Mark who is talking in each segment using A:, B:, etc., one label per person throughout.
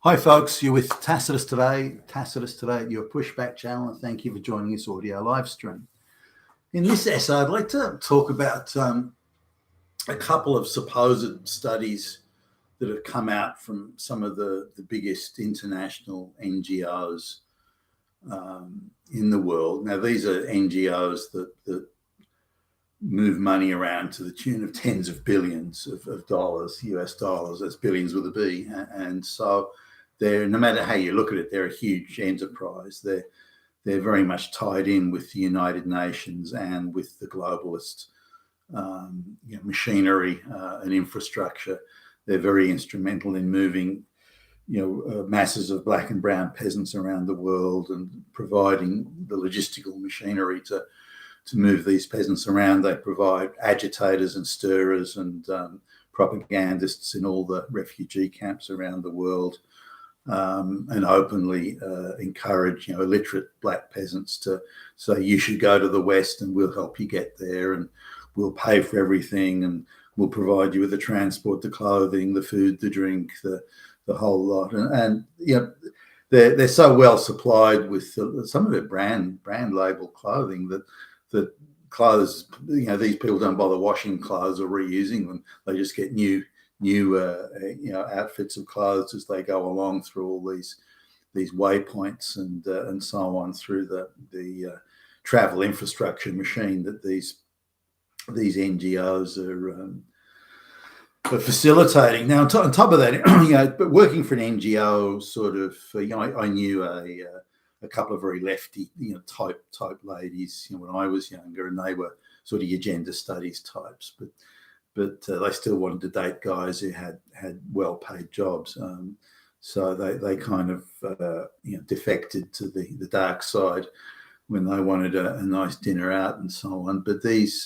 A: Hi folks, you're with Tacitus today at your Pushback channel, and thank you for joining this audio live stream. In this essay, I'd like to talk about a couple of supposed studies that have come out from some of the biggest international NGOs in the world. Now, these are NGOs that move money around to the tune of tens of billions of dollars, US dollars, that's billions with a B. And so they're, no matter how you look at it, they're a huge enterprise. They're very much tied in with the United Nations and with the globalist machinery and infrastructure. They're very instrumental in moving masses of black and brown peasants around the world and providing the logistical machinery to move these peasants around. They provide agitators and stirrers and propagandists in all the refugee camps around the world, and openly encourage illiterate black peasants to say, you should go to the West and we'll help you get there, and we'll pay for everything, and we'll provide you with the transport, the clothing, the food, the drink, the whole lot. And they're so well supplied with some of it brand label clothing that clothes, these people don't bother washing clothes or reusing them. They just get new outfits of clothes as they go along through all these waypoints and so on through the travel infrastructure machine that these NGOs are facilitating. Now, on top of that, but working for an NGO, sort of, I knew a couple of very lefty, type ladies, when I was younger, and they were sort of your gender studies types, but they still wanted to date guys who had well-paid jobs. So they kind of defected to the dark side when they wanted a nice dinner out and so on. But these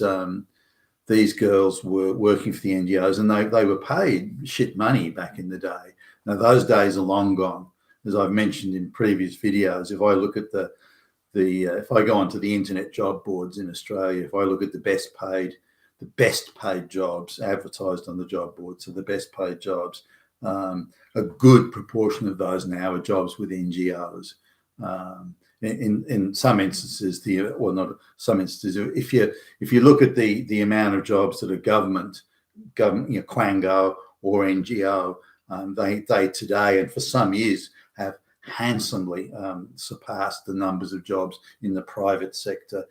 A: girls were working for the NGOs, and they were paid shit money back in the day. Now those days are long gone. As I've mentioned in previous videos, if I look at if I go onto the internet job boards in Australia, if I look at the best paid jobs advertised on the job boards, so the best paid jobs, a good proportion of those now are jobs with NGOs. In some instances, not some instances, if you look at the amount of jobs that are government, Quango or NGO, they today and for some years have handsomely surpassed the numbers of jobs in the private sector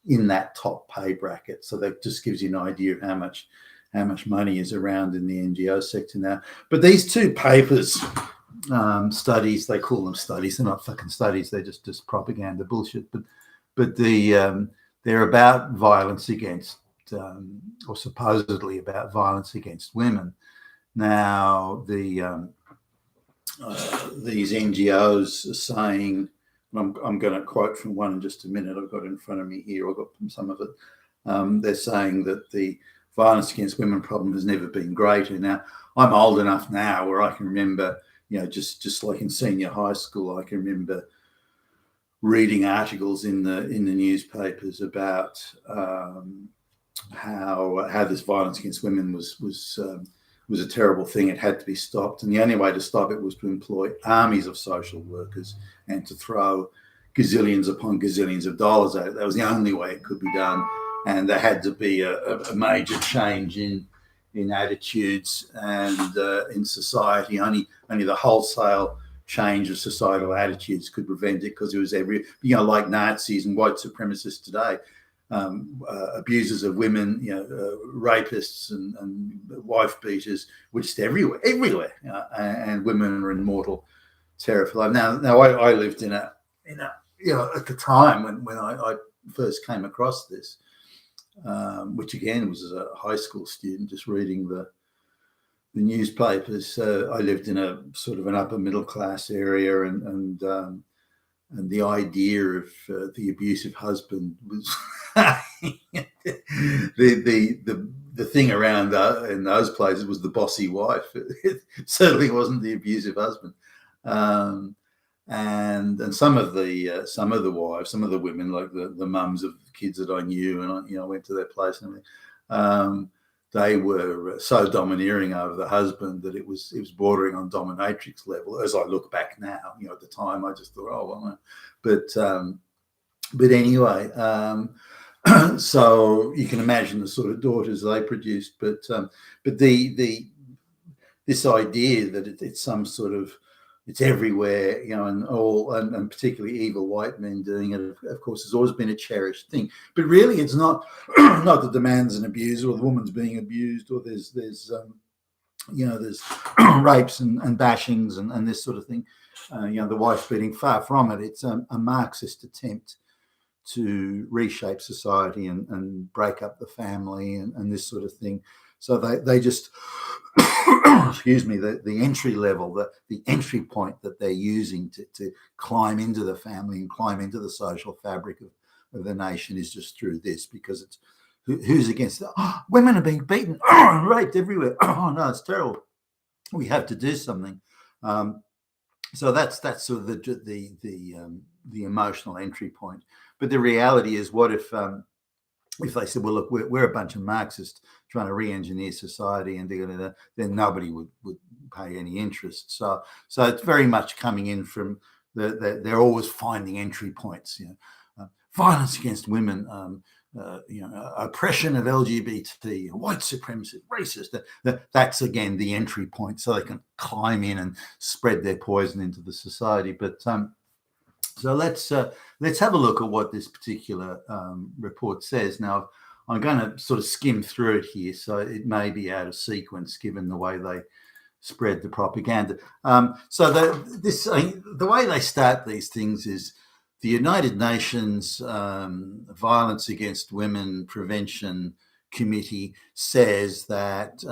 A: in that top pay bracket. So that just gives you an idea of how much money is around in the NGO sector now. But these two papers, studies, they call them studies, they're not fucking studies, they're just propaganda bullshit, but they're about violence against, or supposedly about violence against women. Now these NGOs are saying, I'm going to quote from one in just a minute, I've got it in front of me here, I've got some of it. They're saying that the violence against women problem has never been greater. Now, I'm old enough now where I can remember, just like in senior high school, I can remember reading articles in the newspapers about how this violence against women was a terrible thing. It had to be stopped, and the only way to stop it was to employ armies of social workers and to throw gazillions upon gazillions of dollars at it. That was the only way it could be done, and there had to be a major change in attitudes and in society. Only the wholesale change of societal attitudes could prevent it, because it was like Nazis and white supremacists today. Abusers of women, rapists and wife beaters were just everywhere, and women are in mortal terror for life. Now I lived in a at the time when I first came across this, which again was as a high school student, just reading the newspapers. I lived in a sort of an upper middle class area, and the idea of the abusive husband was the thing around in those places was the bossy wife. It certainly wasn't the abusive husband. And some of the wives, some of the women, like the mums of the kids that I knew, and I went to their place and everything, they were so domineering over the husband that it was bordering on dominatrix level. As I look back now, at the time I just thought, oh well, but anyway, so you can imagine the sort of daughters they produced. But this idea that it's some sort of, it's everywhere, and particularly evil white men doing it, of course, has always been a cherished thing. But really, it's not not that the man's an abuser or the woman's being abused, or there's there's rapes and bashings and this sort of thing. The wife beating, far from it. It's a Marxist attempt to reshape society and break up the family and this sort of thing. So they just excuse me, the entry level, the entry point that they're using to climb into the family and climb into the social fabric of the nation is just through this, because it's who's against it? Oh, women are being beaten, raped everywhere. Oh no, it's terrible. We have to do something. So that's sort of the emotional entry point. But the reality is, what if they said, well, look, we're a bunch of Marxists trying to re-engineer society, and then nobody would pay any interest. So it's very much coming in from they're always finding entry points. Violence against women, oppression of LGBT, white supremacy, racist. That's again the entry point, so they can climb in and spread their poison into the society. But so let's have a look at what this particular report says. Now, I'm going to sort of skim through it here, so it may be out of sequence given the way they spread the propaganda. So the way they start these things is the United Nations Violence Against Women Prevention Committee says that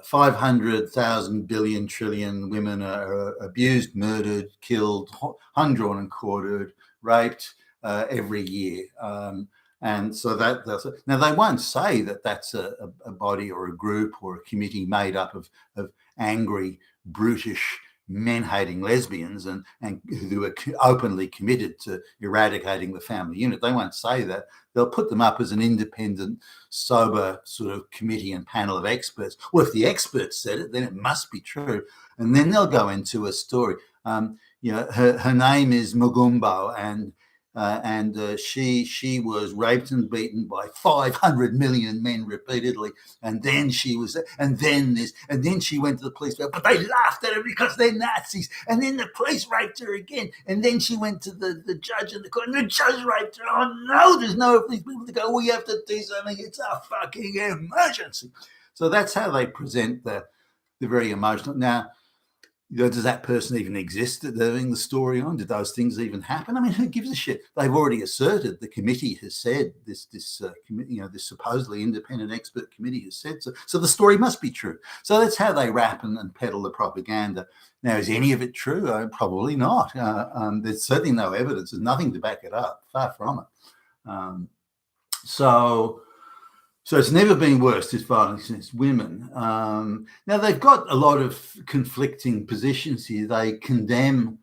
A: 500,000 billion trillion women are abused, murdered, killed, hung, drawn and quartered, raped every year. And so now they won't say that that's a body or a group or a committee made up of angry, brutish, men-hating lesbians and who are openly committed to eradicating the family unit. They won't say that. They'll put them up as an independent, sober sort of committee and panel of experts. Well, if the experts said it, then it must be true. And then they'll go into a story. Her name is Mugumbo, and she was raped and beaten by 500 million men repeatedly, and then she went to the police, but they laughed at her because they're Nazis, and then the police raped her again, and then she went to the judge in the court, and the judge raped her. Oh no, there's no of these people to go, we have to do something, it's a fucking emergency. So that's how they present the very emotional. Now, does that person even exist that they're doing the story on? Did those things even happen? I mean, who gives a shit? They've already asserted, the committee has said, this supposedly independent expert committee has said so the story must be true. So that's how they wrap and peddle the propaganda. Now, is any of it true? Probably not. There's certainly no evidence. There's nothing to back it up. Far from it. So it's never been worse, this violence against women. Now, they've got a lot of conflicting positions here. They condemn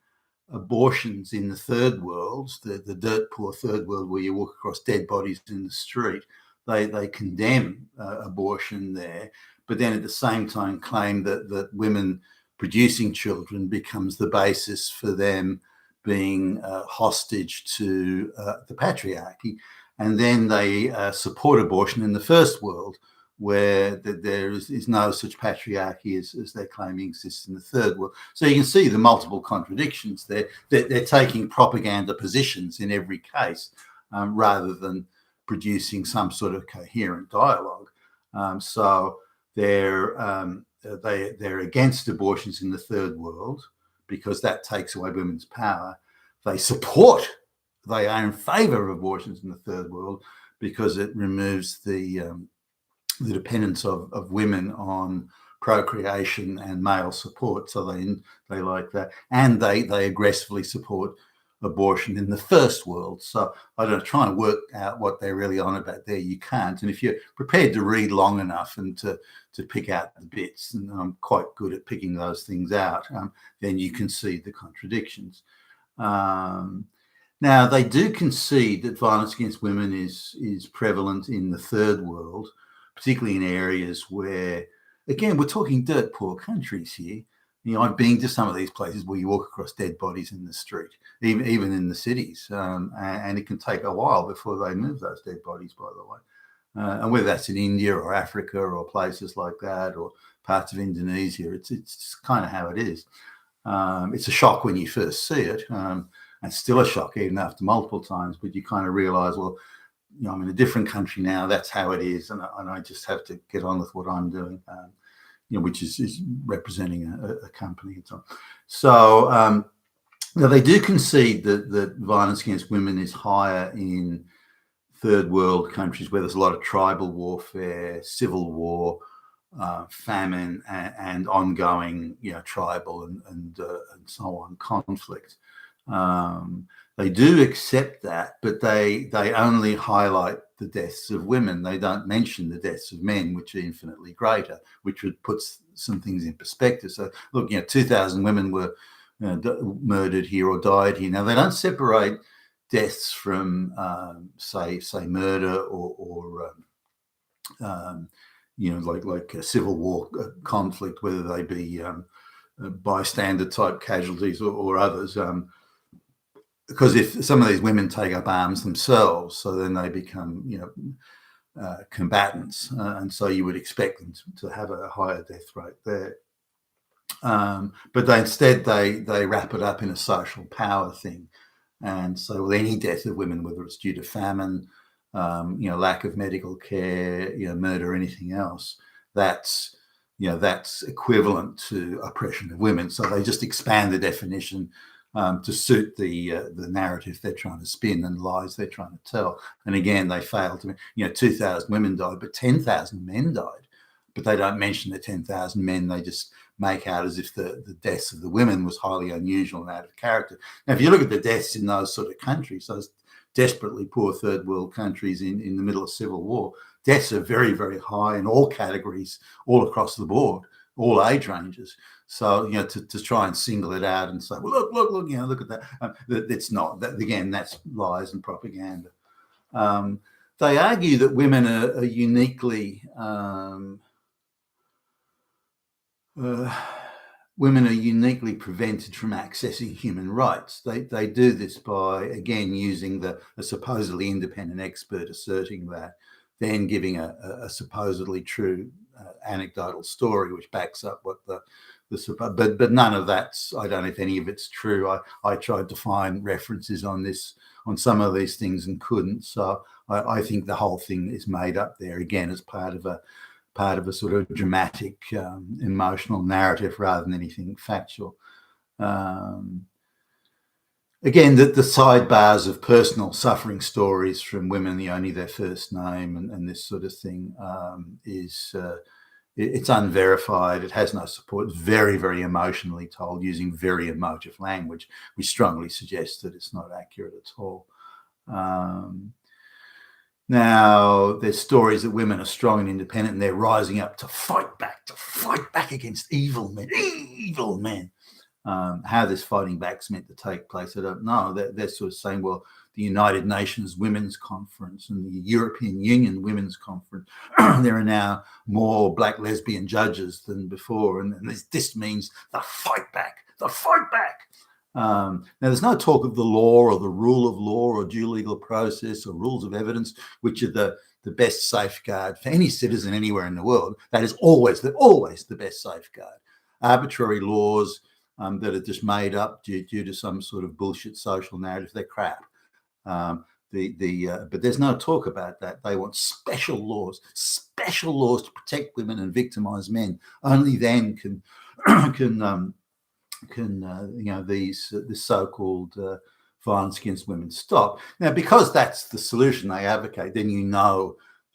A: abortions in the third world, the dirt poor third world where you walk across dead bodies in the street. They condemn abortion there, but then at the same time claim that women producing children becomes the basis for them being hostage to the patriarchy. And then they support abortion in the first world, where there is no such patriarchy as they're claiming exists in the third world. So you can see the multiple contradictions there. They're taking propaganda positions in every case rather than producing some sort of coherent dialogue. So they're against abortions in the third world because that takes away women's power. They are in favour of abortions in the third world because it removes the dependence of women on procreation and male support. So they like that. And they aggressively support abortion in the first world. So I don't try and work out what they're really on about there. You can't. And if you're prepared to read long enough and to pick out the bits, and I'm quite good at picking those things out, then you can see the contradictions. Now, they do concede that violence against women is prevalent in the third world, particularly in areas where, again, we're talking dirt poor countries here. I've been to some of these places where you walk across dead bodies in the street, even in the cities, and it can take a while before they move those dead bodies, by the way. And whether that's in India or Africa or places like that or parts of Indonesia, it's kind of how it is. It's a shock when you first see it. It's still a shock even after multiple times, but you kind of realise, well, I'm in a different country now. That's how it is, and I just have to get on with what I'm doing. Which is representing a company and so on. So now they do concede that violence against women is higher in third world countries where there's a lot of tribal warfare, civil war, famine, and ongoing, tribal and so on conflict. They do accept that, but they only highlight the deaths of women. They don't mention the deaths of men, which are infinitely greater, which would put some things in perspective. So look, 2,000 women were murdered here or died here. Now they don't separate deaths from say murder or like a civil war conflict, whether they be bystander type casualties or others. Because if some of these women take up arms themselves, so then they become, combatants, and so you would expect them to have a higher death rate there. But instead they wrap it up in a social power thing, and so with any death of women, whether it's due to famine, lack of medical care, murder, or anything else, that's equivalent to oppression of women. So they just expand the definition to suit the narrative they're trying to spin and lies they're trying to tell. And again, they fail to, 2,000 women died, but 10,000 men died. But they don't mention the 10,000 men. They just make out as if the deaths of the women was highly unusual and out of character. Now, if you look at the deaths in those sort of countries, those desperately poor third world countries in the middle of civil war, deaths are very, very high in all categories, all across the board, all age ranges. So, to try and single it out and say, well, look, look at that. It's not. That, again, that's lies and propaganda. They argue that women are uniquely prevented from accessing human rights. They do this by, again, using a supposedly independent expert asserting that, then giving a supposedly true anecdotal story which backs up what but none of that's, I don't know if any of it's true. I tried to find references on some of these things and couldn't. So I think the whole thing is made up there, again, as part of a sort of dramatic, emotional narrative rather than anything factual. Again, the sidebars of personal suffering stories from women, only their first name and this sort of thing it's unverified. It has no support. It's very, very emotionally told using very emotive language, which strongly suggests that it's not accurate at all. Now, there's stories that women are strong and independent and they're rising up to fight back against evil men. How this fighting back's meant to take place, I don't know. They're sort of saying, well, the United Nations Women's Conference and the European Union Women's Conference, there are now more black lesbian judges than before, and this means the fight back. Now, there's no talk of the law or the rule of law or due legal process or rules of evidence, which are the best safeguard for any citizen anywhere in the world. That is always the best safeguard. Arbitrary laws that are just made up due to some sort of bullshit social narrative, they're crap. But there's no talk about that. They want special laws to protect women and victimize men. Only then can this so-called violence against women stop. Now, because that's the solution they advocate, then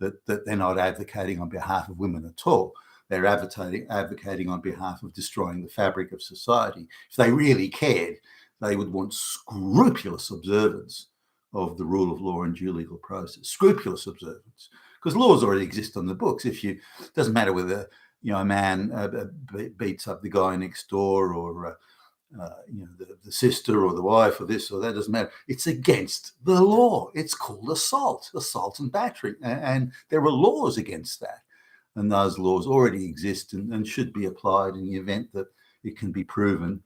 A: that they're not advocating on behalf of women at all. They're advocating on behalf of destroying the fabric of society. If they really cared, they would want scrupulous observance of the rule of law and due legal process. Scrupulous observance, because laws already exist on the books. It doesn't matter whether a man beats up the guy next door or the sister or the wife or this or that, doesn't matter. It's against the law. It's called assault and battery, and there are laws against that. and those laws already exist and should be applied in the event that it can be proven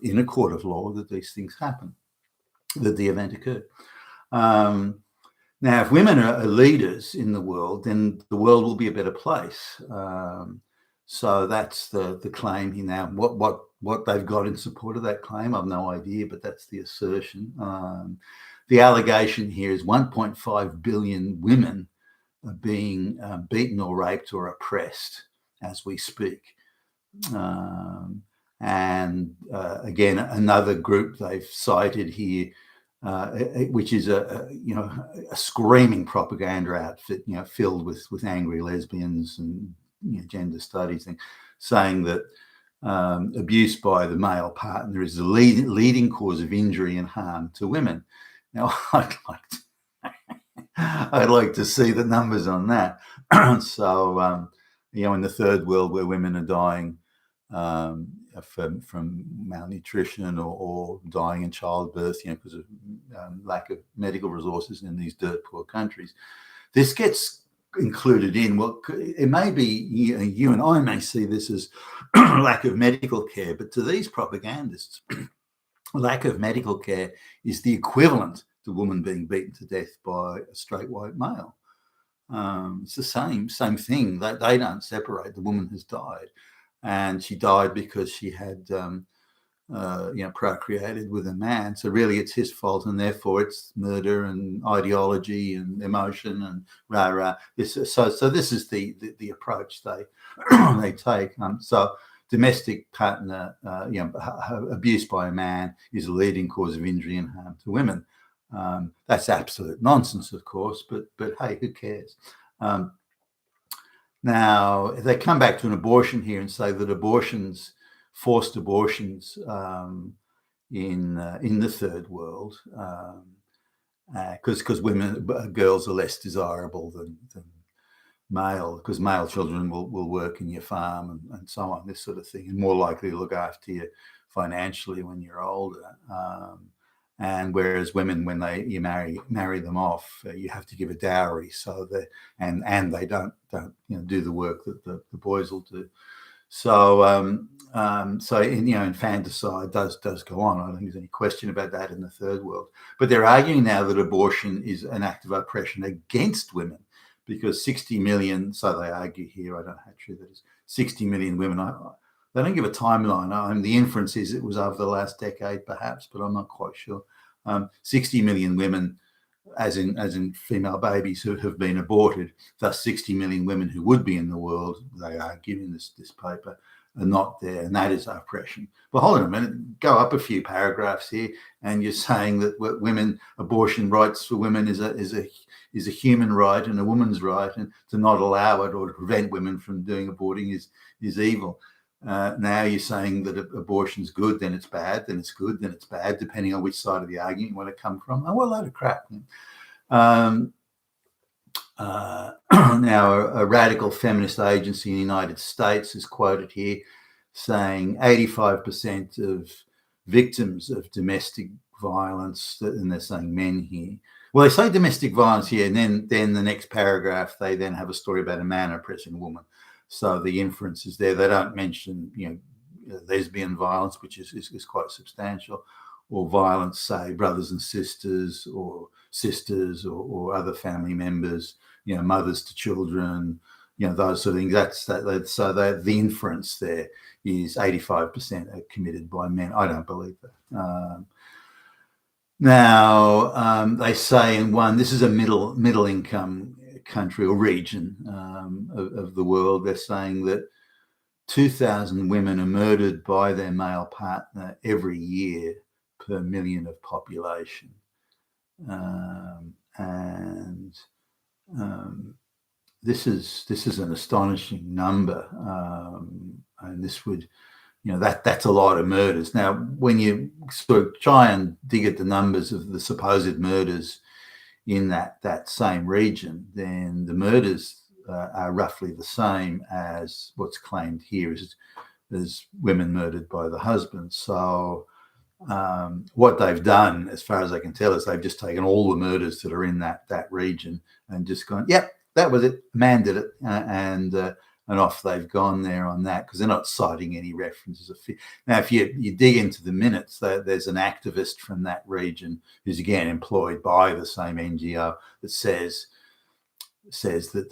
A: in a court of law that these things happen, that the event occurred. Now, if women are leaders in the world, then the world will be a better place. So that's the claim here now. What they've got in support of that claim, I've no idea, but that's the assertion. The allegation here is 1.5 billion women are being beaten or raped or oppressed as we speak. Again, another group they've cited here, which is a screaming propaganda outfit, filled with angry lesbians and gender studies thing, saying that abuse by the male partner is the leading cause of injury and harm to women. Now, I'd like to see the numbers on that. So, in the third world where women are dying from malnutrition or dying in childbirth, because of lack of medical resources in these dirt poor countries, this gets included in what it may be. You and I may see this as lack of medical care, but to these propagandists, lack of medical care is the equivalent to a woman being beaten to death by a straight white male. It's the same thing. They don't separate. The woman has died, and she died because she had procreated with a man. So really it's his fault, and therefore it's murder and ideology and emotion and rah. So this is the approach they they take. So domestic partner abuse by a man is a leading cause of injury and harm to women. That's absolute nonsense, of course, but hey, who cares? Now, if they come back to an abortion here and say that forced abortions in the third world, because girls are less desirable than male, because male children will work in your farm and so on, this sort of thing, and more likely to look after you financially when you're older. And whereas women, when you marry them off, you have to give a dowry, so that and they don't do the work that the boys will do. So infanticide does go on. I don't think there's any question about that in the third world. But they're arguing now that abortion is an act of oppression against women, because 60 million. So they argue here. I don't know how true that is. 60 million women. They don't give a timeline. The inference is it was over the last decade, perhaps, but I'm not quite sure. 60 million women, as in female babies who have been aborted, thus 60 million women who would be in the world, they argue in this paper, are not there, and that is oppression. But hold on a minute, go up a few paragraphs here, and you're saying that abortion rights for women is a human right and a woman's right, and to not allow it or to prevent women from aborting is evil. Now you're saying that abortion's good, then it's bad, then it's good, then it's bad, depending on which side of the argument you want to come from. Oh, well, load of crap. Now, a radical feminist agency in the United States is quoted here saying 85% of victims of domestic violence, and they're saying men here. Well, they say domestic violence here, and then the next paragraph, they then have a story about a man oppressing a woman. So the inference is there. They don't mention, lesbian violence, which is quite substantial, or violence, say, brothers and sisters or other family members, mothers to children, those sort of things. So the inference there is 85% are committed by men. I don't believe that. Now, they say this is a middle income country or region of the world. They're saying that 2,000 women are murdered by their male partner every year per million of population. This is an astonishing number, and this would, that's a lot of murders. Now, when you sort of try and dig at the numbers of the supposed murders in that same region, then the murders are roughly the same as what's claimed here as women murdered by the husband. So what they've done, as far as I can tell, is they've just taken all the murders that are in that region and just gone, yep, that was it. Man did it, and off they've gone there on that, because they're not citing any references of fear. Now, if you dig into the minutes, there's an activist from that region who's again employed by the same NGO that says that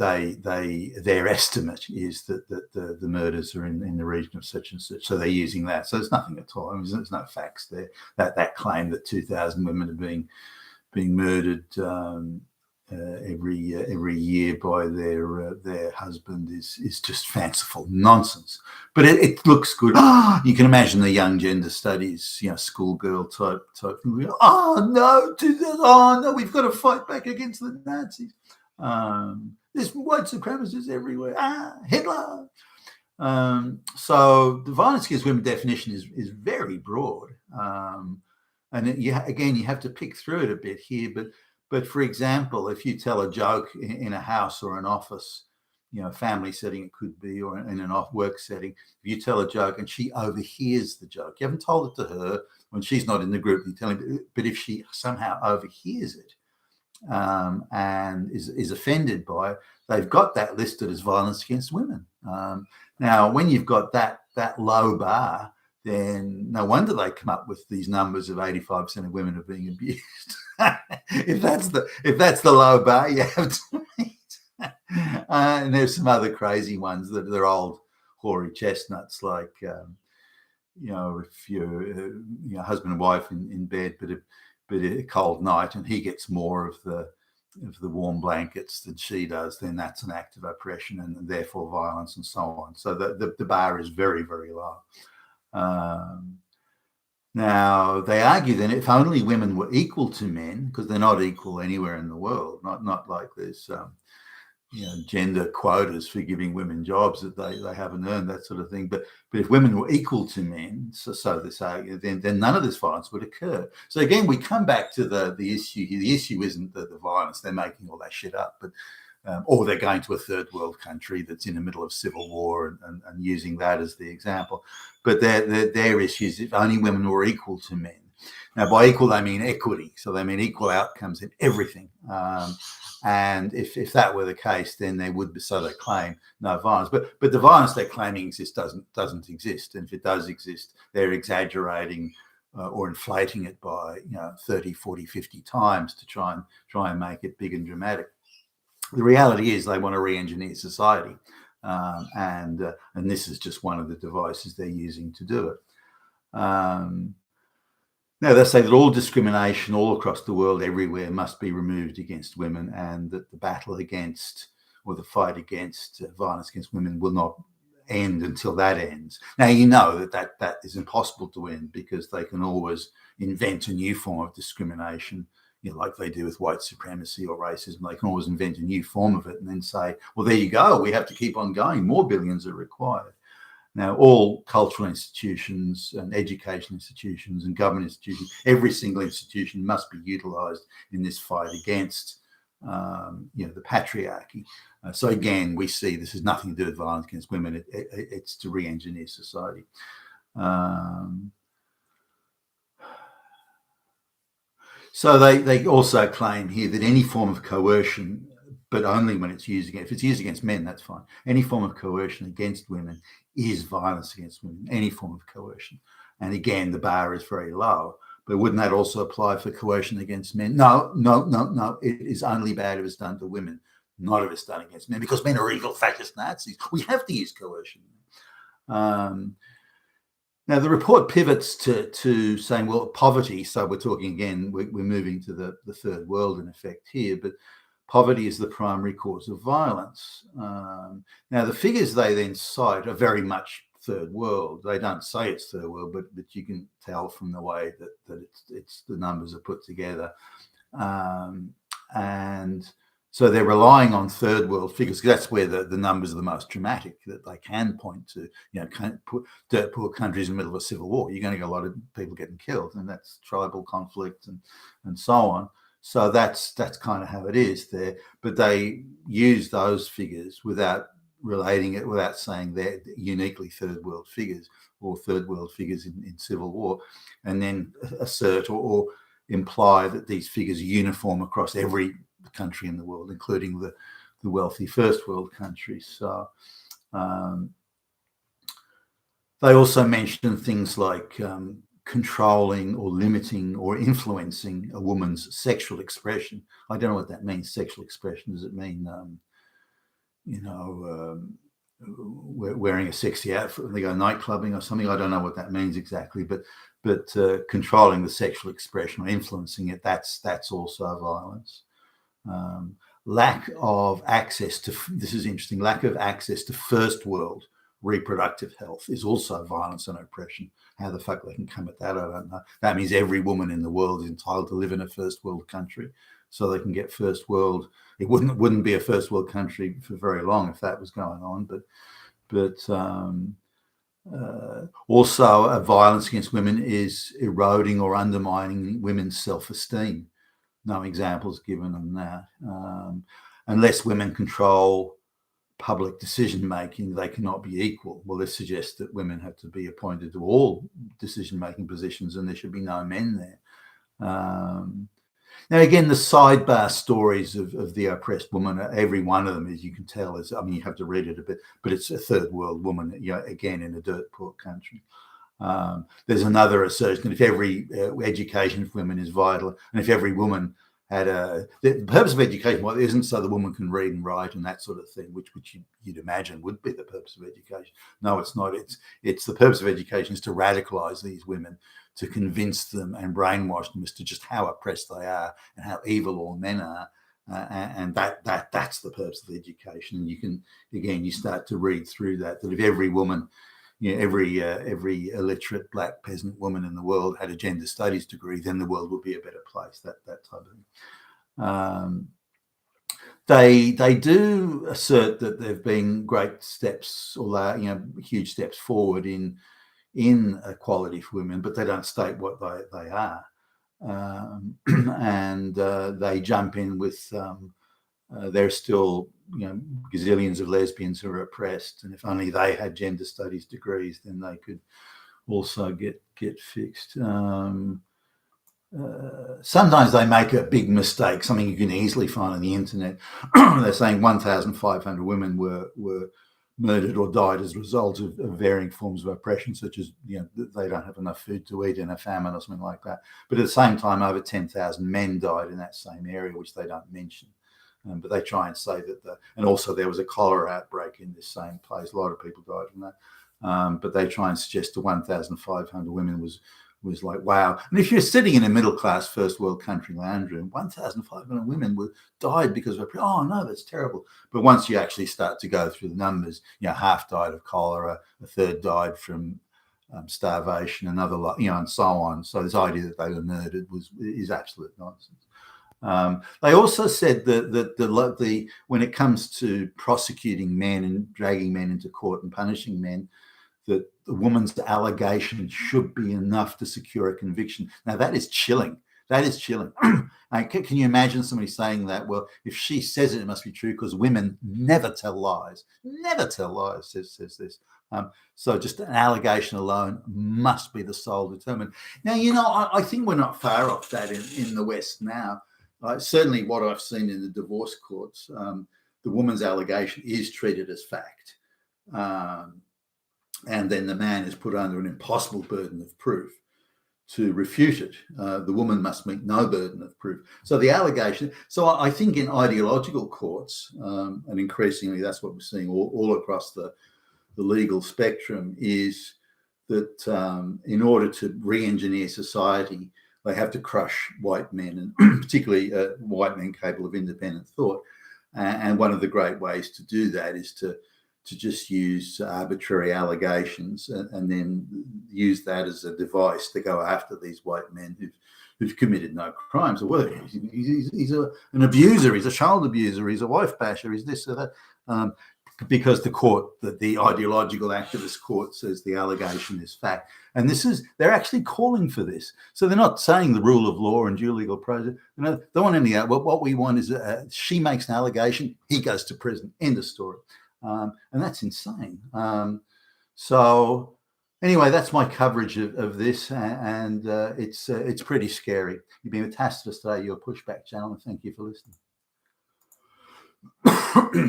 A: their estimate is that the murders are in the region of such and such. So they're using that. So there's nothing at all. I mean, there's no facts there. That claim that 2,000 women are being murdered every year by their husband is just fanciful nonsense. But it looks good. You can imagine the young gender studies, schoolgirl type thing. Oh no, we've got to fight back against the Nazis. There's white supremacists everywhere. Hitler. So the violence against women definition is very broad, and you have to pick through it a bit here. But for example, if you tell a joke in a house or an office, family setting it could be, or in an off-work setting, if you tell a joke and she overhears the joke, you haven't told it to her when she's not in the group, you're telling, but if she somehow overhears it, and is offended by it, they've got that listed as violence against women. Now, when you've got that low bar, then no wonder they come up with these numbers of 85% of women are being abused. if that's the low bar you have to meet. And there's some other crazy ones that are old hoary chestnuts, like if you're husband and wife in bed, but a cold night, and he gets more of the warm blankets than she does, then that's an act of oppression and therefore violence, and so on. So the bar is very, very low. Now, they argue that if only women were equal to men, because they're not equal anywhere in the world, not like there's gender quotas for giving women jobs that they haven't earned, that sort of thing. But if women were equal to men, so this argue, then none of this violence would occur. So again, we come back to the issue here. The issue isn't the violence; they're making all that shit up, but or they're going to a third world country that's in the middle of civil war and using that as the example. But their issue is if only women were equal to men. Now, by equal, they mean equity. So they mean equal outcomes in everything. And if that were the case, then there would be, so they claim, no violence. But the violence they're claiming doesn't exist. And if it does exist, they're exaggerating or inflating it by 30, 40, 50 times to try and make it big and dramatic. The reality is they want to re-engineer society, and this is just one of the devices they're using to do it. Now, they say that all discrimination all across the world, everywhere, must be removed against women, and that the battle against, or the fight against violence against women will not end until that ends. Now, that is impossible to end, because they can always invent a new form of discrimination, like they do with white supremacy or racism. They can always invent a new form of it and then say, well, there you go, we have to keep on going, more billions are required. Now, all cultural institutions and education institutions and government institutions, every single institution must be utilised in this fight against, the patriarchy. So again, we see this has nothing to do with violence against women. It's to re-engineer society. So they also claim here that any form of coercion, but only when it's used against, if it's used against men, that's fine. Any form of coercion against women is violence against women, any form of coercion. And again, the bar is very low. But wouldn't that also apply for coercion against men? No. It is only bad if it's done to women, not if it's done against men, because men are evil, fascist Nazis. We have to use coercion. Now, the report pivots to saying, well, poverty. So we're talking again, we're moving to the third world in effect here, but poverty is the primary cause of violence. Now, the figures they then cite are very much third world. They don't say it's third world, but you can tell from the way that it's the numbers are put together. And so they're relying on third world figures, because that's where the numbers are the most dramatic, that they can point to. Can't put dirt poor countries in the middle of a civil war. You're going to get a lot of people getting killed, and that's tribal conflict and so on. So that's kind of how it is there. But they use those figures without relating it, without saying they're uniquely third world figures or third world figures in civil war, and then assert or imply that these figures are uniform across every country in the world, including the wealthy first world countries. So they also mention things like controlling or limiting or influencing a woman's sexual expression. I don't know what that means, sexual expression. Does it mean, wearing a sexy outfit when they go night clubbing or something? I don't know what that means exactly, but controlling the sexual expression or influencing it, that's also violence. Lack of access to, this is interesting, lack of access to first world reproductive health is also violence and oppression. How the fuck they can come at that, I don't know. That means every woman in the world is entitled to live in a first world country so they can get first world. It wouldn't be a first world country for very long if that was going on, but also violence against women is eroding or undermining women's self-esteem. No examples given on that. Unless women control public decision making, they cannot be equal. Well, this suggests that women have to be appointed to all decision making positions and there should be no men there. Now, again, the sidebar stories of the oppressed woman, every one of them, as you can tell, is, I mean, you have to read it a bit, but it's a third world woman, again, in a dirt poor country. There's another assertion that if every education for women is vital, and if every woman had the purpose of education, well, it isn't so the woman can read and write and that sort of thing, which you'd imagine would be the purpose of education. No, it's not. It's the purpose of education is to radicalize these women, to convince them and brainwash them as to just how oppressed they are and how evil all men are. And that's the purpose of education. And you can, again, you start to read through that if every woman, every illiterate black peasant woman in the world had a gender studies degree, then the world would be a better place, that type of thing. They do assert that there have been great steps, or huge steps forward in equality for women, but they don't state what they are. And they jump in with there's still gazillions of lesbians who are oppressed, and if only they had gender studies degrees, then they could also get fixed. Sometimes they make a big mistake, something you can easily find on the internet. They're saying 1,500 women were murdered or died as a result of varying forms of oppression, such as they don't have enough food to eat in a famine or something like that. But at the same time, over 10,000 men died in that same area, which they don't mention. But they try and say that and also there was a cholera outbreak in this same place. A lot of people died from that. But they try and suggest the 1,500 women was like, wow. And if you're sitting in a middle class first world country lounge room, 1,500 women died because of, oh no, that's terrible. But once you actually start to go through the numbers, half died of cholera, a third died from starvation, another lot, and so on. So this idea that they were murdered is absolute nonsense. They also said that when it comes to prosecuting men and dragging men into court and punishing men, that the woman's allegation should be enough to secure a conviction. Now, that is chilling. That is chilling. Can you imagine somebody saying that? Well, if she says it, it must be true because women never tell lies. Never tell lies, says this. So just an allegation alone must be the sole determinant. Now, I think we're not far off that in the West now. Certainly what I've seen in the divorce courts, the woman's allegation is treated as fact. And then the man is put under an impossible burden of proof to refute it. The woman must meet no burden of proof. So the allegation, so I think in ideological courts, and increasingly that's what we're seeing all across the legal spectrum, is that in order to re-engineer society, they have to crush white men, and particularly white men capable of independent thought. And one of the great ways to do that is to just use arbitrary allegations and then use that as a device to go after these white men who've committed no crimes. Or whether he's an abuser, he's a child abuser, he's a wife basher, he's this or that. Because the ideological activist court says the allegation is fact. And they're actually calling for this. So they're not saying the rule of law and due legal process. They don't want any of that. What we want is she makes an allegation, he goes to prison. End of story. And that's insane. So anyway, that's my coverage of this, and it's pretty scary. You've been with Tacitus today, your Pushback channel, and thank you for listening.